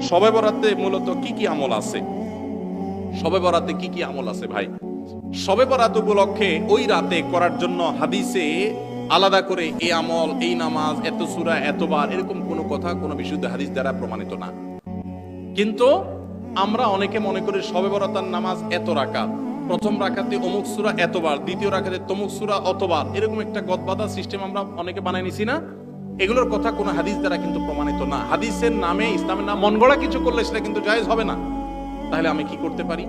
শবে বরাতে মূলত কি কি আমল আছে? শবে বরাতে কি কি আমল আছে ভাই? শবে বরাত উপলক্ষে ওই রাতে করার জন্য হাদিসে আলাদা করে এই আমল, এই নামাজ, এত সূরা, এতবার, এরকম কোনো কথা কোনো বিশুদ্ধ হাদিস দ্বারা প্রমাণিত না। কিন্তু আমরা অনেকে মনে করি শবে বরাতের নামাজ এত রাকাত, প্রথম রাকাতে অমুক সূরা এতবার, দ্বিতীয় রাকাতে তমুক সূরা অতবার, এরকম একটা গদবাদা সিস্টেম আমরা অনেকে বানাই নিছি না? এগুলোর কথা কোনো হাদিস দ্বারা কিন্তু প্রমাণিত না। হাদিসের নামে, ইসলামের নাম মন গড়া কিছু করলে সেটা কিন্তু জায়েজ হবে না। তাহলে আমি কি করতে পারি?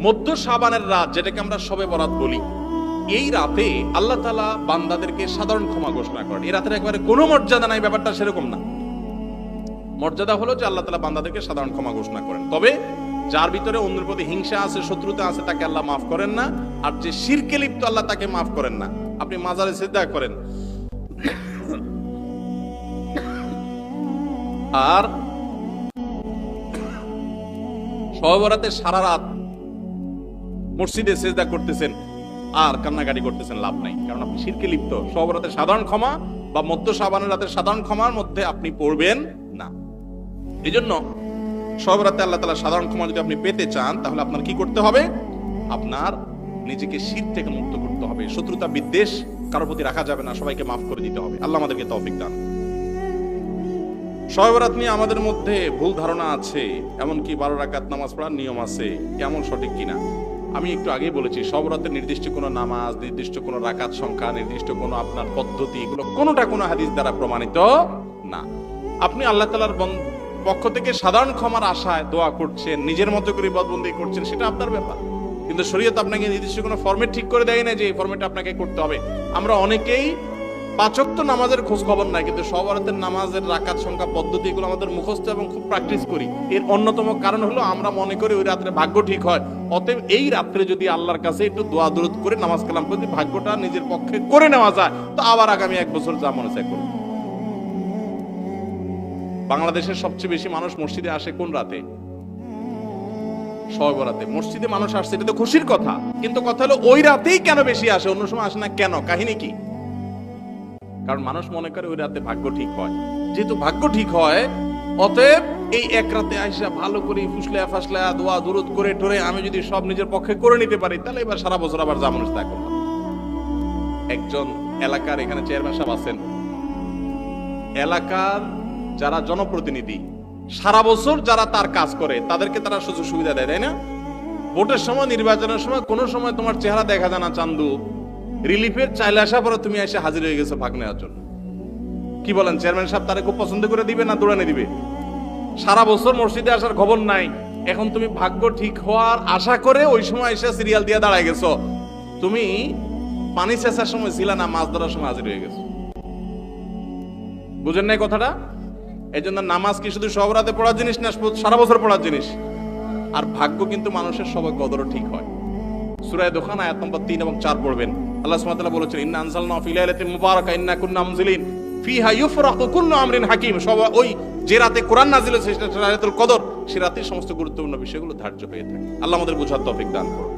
মধ্য শাবানের রাত, যেটাকে আমরা শবে বরাত বলি, এই রাতে আল্লাহ তাআলা বান্দাদেরকে সাধারণ ক্ষমা ঘোষণা করেন। এই রাতের একেবারে কোনো মর্যাদা নাই, ব্যাপারটা সেরকম না। মর্যাদা হলো যে আল্লাহ তাআলা বান্দাদেরকে সাধারণ ক্ষমা ঘোষণা করেন। তবে যার ভিতরে অন্যের প্রতি হিংসা আছে, শত্রুতা আছে, তাকে আল্লাহ মাফ করেন না। আর যে শিরকে লিপ্ত, আল্লাহ তাকে মাফ করেন না। আপনি মাজারে সিজদা করেন আর শবে বরাতে সারা রাত মসজিদে সিজদা করতেছেন আর কান্নাকাটি করতেছেন, লাভ নাই, কারণ আপনি শিরকে লিপ্ত। শবে বরাতের সাধারণ ক্ষমা বা মধ্য শাবানের রাতের সাধারণ ক্ষমার মধ্যে আপনি পড়বেন না। এই জন্য শবে বরাতে আল্লাহ তাআলা সাধারণ ক্ষমা যদি আপনি পেতে চান, তাহলে আপনার কি করতে হবে? আপনার নিজেকে শির থেকে মুক্ত করতে হবে। শত্রুতা বিদ্বেষ কারোর প্রতি রাখা যাবে না, সবাইকে মাফ করে দিতে হবে। আল্লাহ আমাদেরকে তৌফিক দান। শবে বরাত নিয়ে আমাদের মধ্যে ভুল ধারণা আছে, এমনকি 12 রাকাত নামাজ পড়ার নিয়ম আছে, কেমন সঠিক কিনা? আমি একটু আগেই বলেছি, শবে বরাতের নির্দিষ্ট কোনো নামাজ, নির্দিষ্ট কোনো রাকাত সংখ্যা, নির্দিষ্ট কোনো আপনার পদ্ধতি, এগুলো কোনোটা কোনো হাদিস দ্বারা প্রমাণিত না। আপনি আল্লাহ তাআলার পক্ষ থেকে সাধারণ ক্ষমার আশায় দোয়া করছেন, নিজের মতো করে ইবাদতবন্দেগী করছেন, সেটা আপনার ব্যাপার। কিন্তু শরীয়ত আপনাকে নির্দিষ্ট কোনো ফরম্যাট ঠিক করে দেয় না যে এই ফরম্যাটে আপনাকে করতে হবে। আমরা অনেকেই 5 ওয়াক্ত নামাজের খোঁজ খবর নাই, কিন্তু শবে বরাতের নামাজের রাকাত সংখ্যা, পদ্ধতি, এগুলো আমাদের মুখস্থ এবং খুব প্র্যাকটিস করি। এর অন্যতম কারণ হলো আমরা মনে করি ওই রাত্রে ভাগ্য ঠিক হয়। অতএব এই রাত্রে যদি আল্লাহর কাছে একটু দোয়া দরুদ করে নামাজ কালাম করে ভাগ্যটা নিজের পক্ষে করে নেওয়া যায়, তো আবার আগামী 1 বছর যা মনে চায় করব। বাংলাদেশের সবচেয়ে বেশি মানুষ মসজিদে আসে কোন রাতে? শবে বরাতে। মসজিদে মানুষ আসছে, এটা তো খুশির কথা, কিন্তু কথা হলো ওই রাতেই কেন বেশি আসে, অন্য সময় আসে না কেন? কাহিনী কি? কারণ মানুষ মনে করে ওই রাতে ভাগ্য ঠিক হয়। যেহেতু ভাগ্য ঠিক হয়, অতএব এই এক রাতে আইসা ভালো করে ফুসলায়া ফাসলায়া দোয়া দুরুদ করে টরে আমি যদি সব নিজের পক্ষে করে নিতে পারি, তাহলে এবার সারা বছর আবার যা মানুষ তা করলাম। একজন এলাকার এখানে চেয়ারম্যান সাহেব আছেন, এলাকার যারা জনপ্রতিনিধি সারা বছর যারা তার কাজ করে তাদেরকে তারা সুযোগ সুবিধা দেয়, তাই না? ভোটের সময়, নির্বাচনের সময় কোনো সময় তোমার চেহারা দেখা যায় না চান্দু, রিলিফের চাইলে আসা পরে তুমি এসে হাজির হয়ে গেছো ভাগ নেওয়ার জন্য। কি বলেন, চেয়ারম্যান সাহেব তারে খুব পছন্দ করে দিবে না দৌড়ানে দিবে? সারা বছর মসজিদে আসার খবর নাই, এখন তুমি ভাগ্য ঠিক হওয়ার আশা করে ওই সময় এসে সিরিয়াল দিয়ে দাঁড়ায় গেছো। তুমি পানি চেঁচার সময় ছিল না, মাছ ধরার সময় হাজির হয়ে গেছো। বুঝেন নাই কথাটা? এই জন্য নামাজ কি শুধু শবে বরাতে পড়ার জিনিস না, সারা বছর পড়ার জিনিস। আর ভাগ্য কিন্তু মানুষের সবাই কদরও ঠিক হয়। সূরা দুখান আয়াত নম্বর 3 এবং 4 পড়বেন। আল্লাহ সুবহানাহু ওয়া তাআলা বলেছেন, ইন্না আনজালনাহু ফি লাইলাতিন মুবারাকা ইন্না কুন্না মুনজিলিন ফিহা ইউফরাকু কুল্লু আমরিন হাকিম। ওই যে রাতে কোরআন নাযিল হয়েছে সেটা লাইলাতুল কদর, সে রাতে সমস্ত গুরুত্বপূর্ণ বিষয়গুলো ধার্য হয়ে থাকে। আল্লাহ আমাদের বুঝার তৌফিক দান করুন।